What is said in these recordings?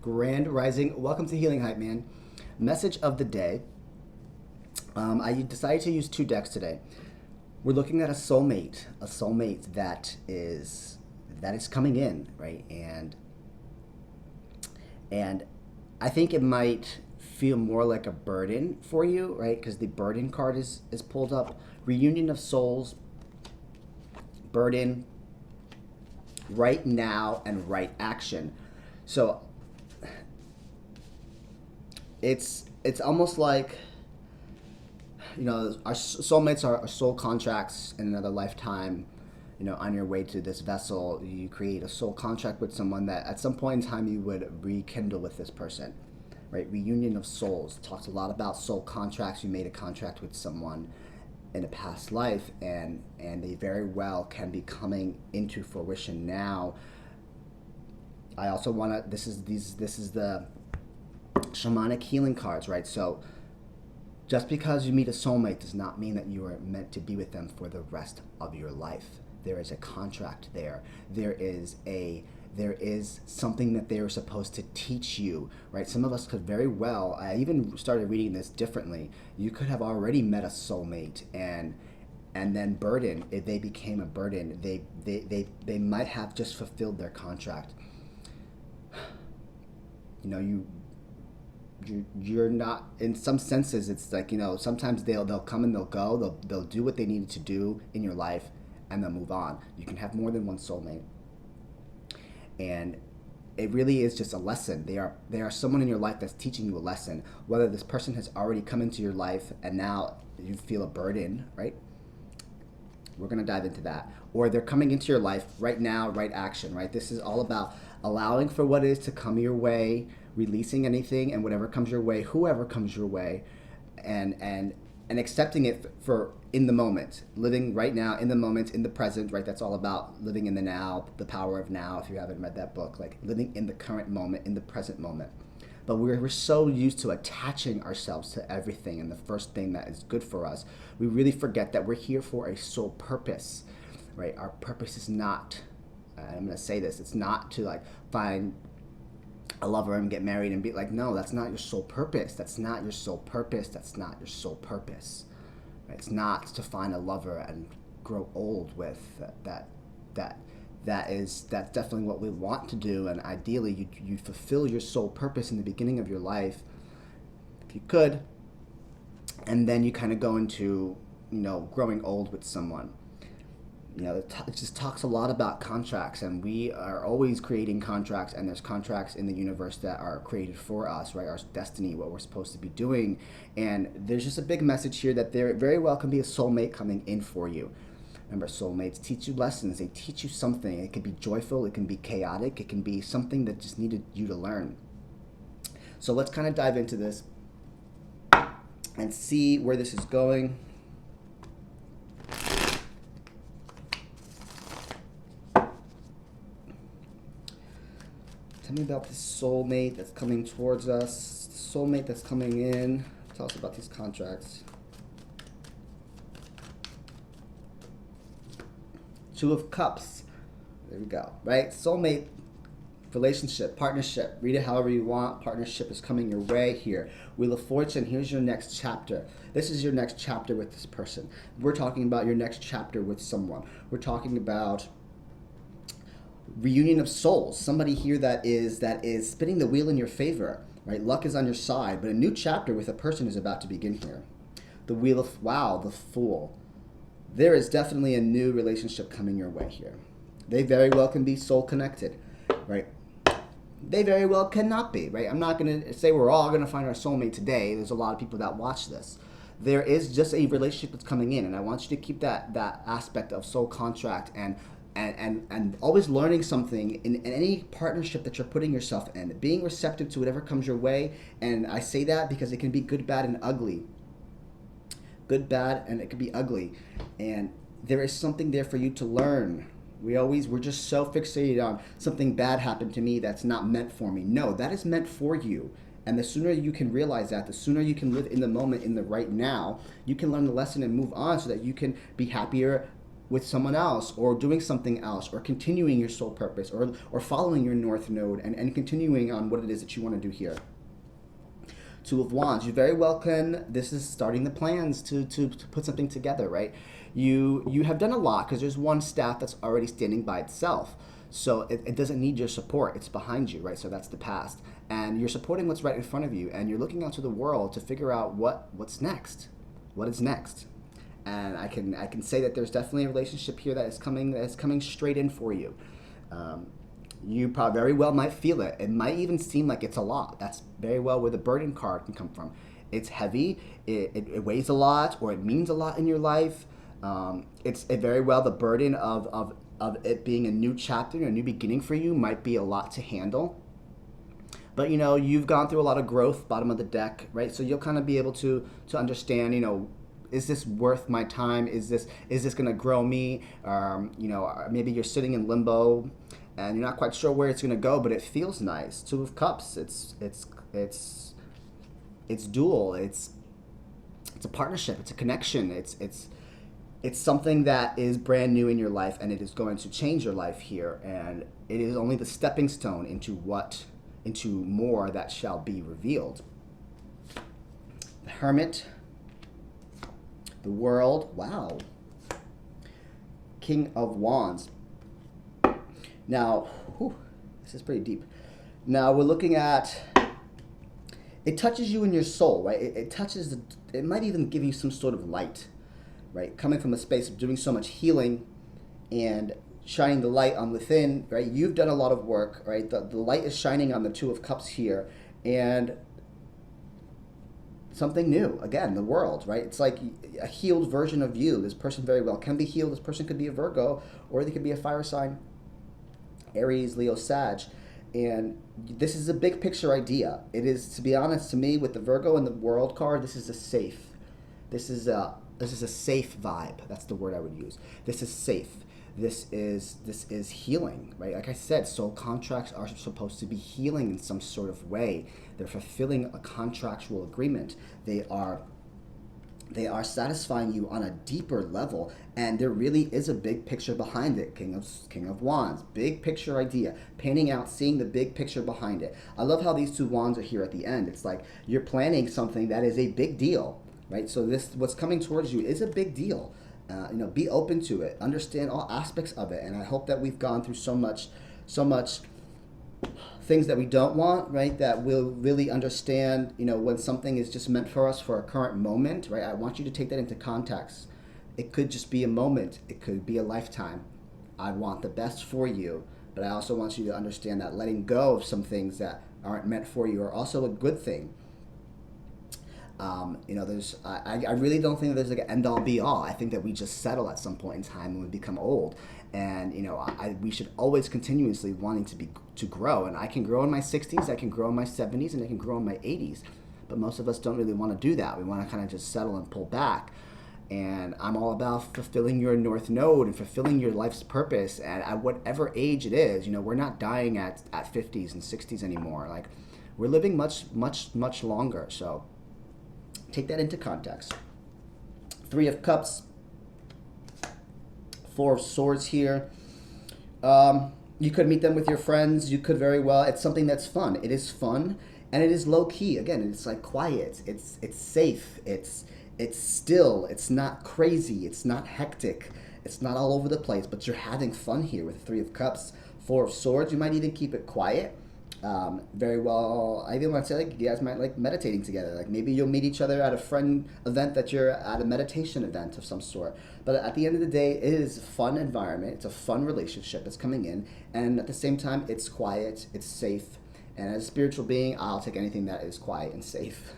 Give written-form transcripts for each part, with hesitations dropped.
Grand Rising. Welcome to Healing Hype, man. Message of the day. I decided to use two decks today. We're looking at a soulmate that is coming in, right? And I think it might feel more like a burden for you, right? Because the burden card is pulled up. Reunion of souls, burden, right now, and right action. So it's almost like, our soulmates are soul contracts in another lifetime. On your way to this vessel, you create a soul contract with someone that at some point in time you would rekindle with this person, right? Reunion of souls talks a lot about soul contracts. You made a contract with someone in a past life, and they very well can be coming into fruition now. I also want to. This is the shamanic healing cards, right? So just because you meet a soulmate does not mean that you are meant to be with them for the rest of your life. There is a contract there. There is something that they are supposed to teach you, right? Some of us could very well, I even started reading this differently. You could have already met a soulmate and then burden, if they became a burden, they might have just fulfilled their contract. You're not, in some senses, it's like, sometimes they'll come and they'll go, they'll do what they needed to do in your life, and they'll move on. You can have more than one soulmate, and it really is just a lesson. They are someone in your life that's teaching you a lesson. Whether this person has already come into your life and now you feel a burden, right? We're going to dive into that. Or they're coming into your life right now, right action, right? This is all about allowing for what is to come your way, releasing anything and whatever comes your way, whoever comes your way, and accepting it for in the moment, living right now, in the moment, in the present, right? That's all about living in the now, the power of now. If you haven't read that book, like living in the current moment, in the present moment. But we're so used to attaching ourselves to everything and the first thing that is good for us. We really forget that we're here for a soul purpose, right? Our purpose is not, I'm going to say this, it's not to like find a lover and get married and be like, no, that's not your soul purpose. That's not your soul purpose. That's not your soul purpose. Right? It's not to find a lover and grow old with that's definitely what we want to do. And ideally you fulfill your soul purpose in the beginning of your life, if you could, and then you kind of go into, growing old with someone. It just talks a lot about contracts, and we are always creating contracts, and there's contracts in the universe that are created for us, right? Our destiny, what we're supposed to be doing. And there's just a big message here that there very well can be a soulmate coming in for you. Remember, soulmates teach you lessons. They teach you something. It can be joyful. It can be chaotic. It can be something that just needed you to learn. So let's kind of dive into this and see where this is going. Tell me about this soulmate that's coming towards us. Soulmate that's coming in. Tell us about these contracts. Two of Cups. There we go. Right? Soulmate, relationship, partnership. Read it however you want. Partnership is coming your way here. Wheel of Fortune. Here's your next chapter. This is your next chapter with this person. We're talking about your next chapter with someone. We're talking about reunion of souls. Somebody here that is spinning the wheel in your favor, right? Luck is on your side, but a new chapter with a person is about to begin here. The Wheel of, wow, the Fool. There is definitely a new relationship coming your way here. They very well can be soul connected, right? They very well cannot be, right? I'm not going to say we're all going to find our soulmate today. There's a lot of people that watch this. There is just a relationship that's coming in, and I want you to keep that aspect of soul contract and always learning something in any partnership that you're putting yourself in, being receptive to whatever comes your way. And I say that because it can be good, bad, and ugly. Good, bad, and it could be ugly. And there is something there for you to learn. We're just so fixated on something bad happened to me that's not meant for me. No, that is meant for you. And the sooner you can realize that, the sooner you can live in the moment, in the right now, you can learn the lesson and move on so that you can be happier with someone else, or doing something else, or continuing your soul purpose, or following your North Node, and continuing on what it is that you want to do here. Two of Wands, you very well can, this is starting the plans to put something together, right? You have done a lot, because there's one staff that's already standing by itself. So it doesn't need your support. It's behind you, right? So that's the past. And you're supporting what's right in front of you, and you're looking out to the world to figure out what's next. What is next? And I can say that there's definitely a relationship here that is coming straight in for you. You probably very well might feel it. It might even seem like it's a lot. That's very well where the burden card can come from. It's heavy, it weighs a lot, or it means a lot in your life. It's very well the burden of it being a new chapter, a new beginning for you might be a lot to handle. But you've gone through a lot of growth, bottom of the deck, right? So you'll kind of be able to understand, is this worth my time? Is this going to grow me? Maybe you're sitting in limbo and you're not quite sure where it's going to go, but it feels nice. Two of Cups, it's dual. It's a partnership. It's a connection. It's something that is brand new in your life, and it is going to change your life here. And it is only the stepping stone into more that shall be revealed. The Hermit, the World, wow. King of Wands. Now, this is pretty deep. Now we're looking at, it touches you in your soul, right? It might even give you some sort of light, right? Coming from a space of doing so much healing and shining the light on within, right? You've done a lot of work, right? The light is shining on the Two of Cups here, and something new, again, the World, right? It's like a healed version of you. This person very well can be healed. This person could be a Virgo, or they could be a fire sign, Aries, Leo, Sag. And this is a big picture idea. It is, to be honest, to me, with the Virgo and the World card, this is a safe vibe. That's the word I would use. This is safe. This is healing, right? Like I said, soul contracts are supposed to be healing in some sort of way. They're fulfilling a contractual agreement. They are satisfying you on a deeper level, and there really is a big picture behind it. King of Wands, big picture idea, painting out, seeing the big picture behind it. I love how these two wands are here at the end. It's like you're planning something that is a big deal, right? So what's coming towards you is a big deal. Be open to it, understand all aspects of it, and I hope that we've gone through so much things that we don't want, right? That we'll really understand, when something is just meant for us for a current moment, right? I want you to take that into context. It could just be a moment. It could be a lifetime. I want the best for you, but I also want you to understand that letting go of some things that aren't meant for you are also a good thing. I really don't think that there's like an end all be all. I think that we just settle at some point in time when we become old, and we should always continuously wanting to grow. And I can grow in my 60s, I can grow in my 70s, and I can grow in my 80s. But most of us don't really want to do that. We want to kind of just settle and pull back. And I'm all about fulfilling your North Node and fulfilling your life's purpose. And at whatever age it is, we're not dying at 50s and 60s anymore. Like, we're living much, much, much longer. So take that into context. Three of Cups, Four of Swords here. You could meet them with your friends. You could very well. It's something that's fun. It is fun, and it is low key. Again, it's like quiet. It's safe. It's still. It's not crazy. It's not hectic. It's not all over the place. But you're having fun here with Three of Cups, Four of Swords. You might even keep it quiet. Very well, I even want to say, like, you guys might like meditating together. Like, maybe you'll meet each other at a friend event, that you're at a meditation event of some sort. But at the end of the day, it is a fun environment. It's a fun relationship that's coming in. And at the same time, it's quiet, it's safe. And as a spiritual being, I'll take anything that is quiet and safe.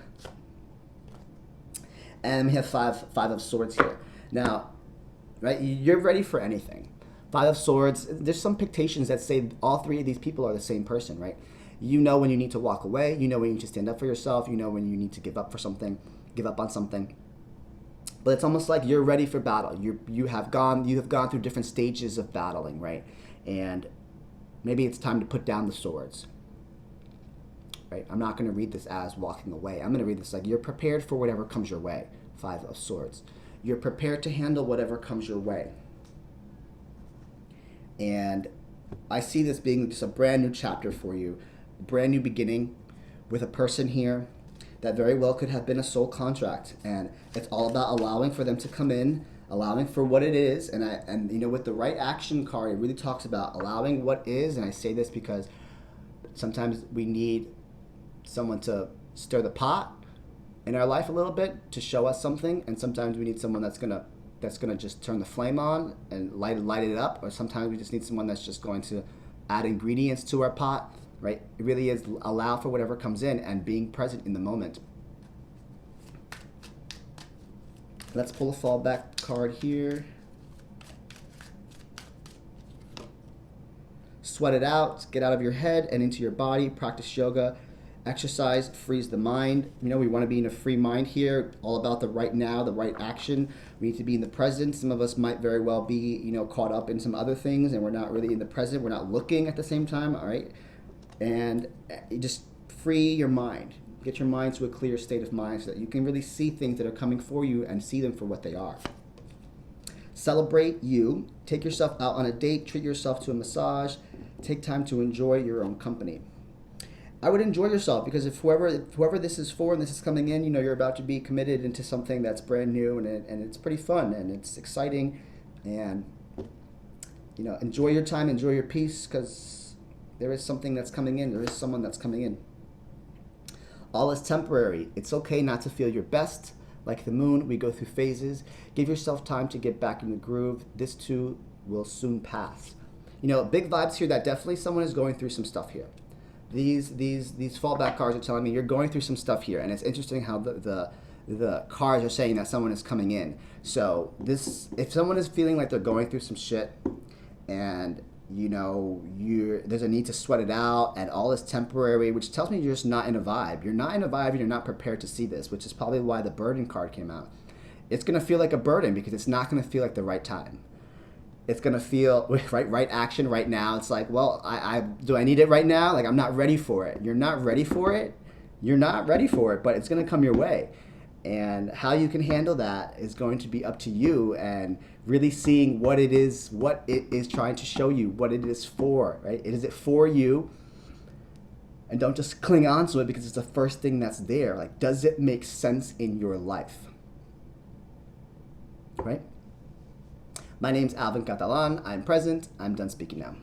And we have five of Swords here. Now, right, you're ready for anything. Five of Swords, there's some pictations that say all three of these people are the same person, right? You know when you need to walk away. You know when you need to stand up for yourself. You know when you need to give up on something. But it's almost like you're ready for battle. You have gone through different stages of battling, right? And maybe it's time to put down the swords, right? I'm not going to read this as walking away. I'm going to read this like you're prepared for whatever comes your way. Five of Swords. You're prepared to handle whatever comes your way. And I see this being just a brand new chapter for you, a brand new beginning with a person here that very well could have been a soul contract. And it's all about allowing for them to come in, allowing for what it is. And you know, with the right action card, it really talks about allowing what is. And I say this because sometimes we need someone to stir the pot in our life a little bit to show us something, and sometimes we need someone that's gonna just turn the flame on and light it up, or sometimes we just need someone that's just going to add ingredients to our pot, right? It really is allow for whatever comes in and being present in the moment. Let's pull a fallback card here. Sweat it out, get out of your head and into your body, practice yoga. Exercise frees the mind. You know, we want to be in a free mind here, all about the right now, the right action. We need to be in the present. Some of us might very well be, you know, caught up in some other things, and we're not really in the present. We're not looking at the same time, all right? And you just free your mind. Get your mind to a clear state of mind so that you can really see things that are coming for you and see them for what they are. Celebrate you. Take yourself out on a date. Treat yourself to a massage. Take time to enjoy your own company. I would enjoy yourself, because if whoever this is for and this is coming in, you know, you're about to be committed into something that's brand new, and it's pretty fun and it's exciting, and you know, enjoy your time, enjoy your peace, because there is something that's coming in. There is someone that's coming in. All is temporary. It's okay not to feel your best. Like the moon, we go through phases. Give yourself time to get back in the groove. This too will soon pass. You know, big vibes here that definitely someone is going through some stuff here. These fallback cards are telling me you're going through some stuff here, and it's interesting how the cards are saying that someone is coming in. So if someone is feeling like they're going through some shit, and you know there's a need to sweat it out, and all is temporary, which tells me you're just not in a vibe. You're not in a vibe, and you're not prepared to see this, which is probably why the burden card came out. It's gonna feel like a burden because it's not gonna feel like the right time. It's gonna feel right action right now. It's like, well, do I need it right now? Like, I'm not ready for it. You're not ready for it. You're not ready for it, but it's gonna come your way. And how you can handle that is going to be up to you, and really seeing what it is trying to show you, what it is for, right? Is it for you? And don't just cling on to it because it's the first thing that's there. Like, does it make sense in your life? Right? My name's Alvin Catalan. I'm present. I'm done speaking now.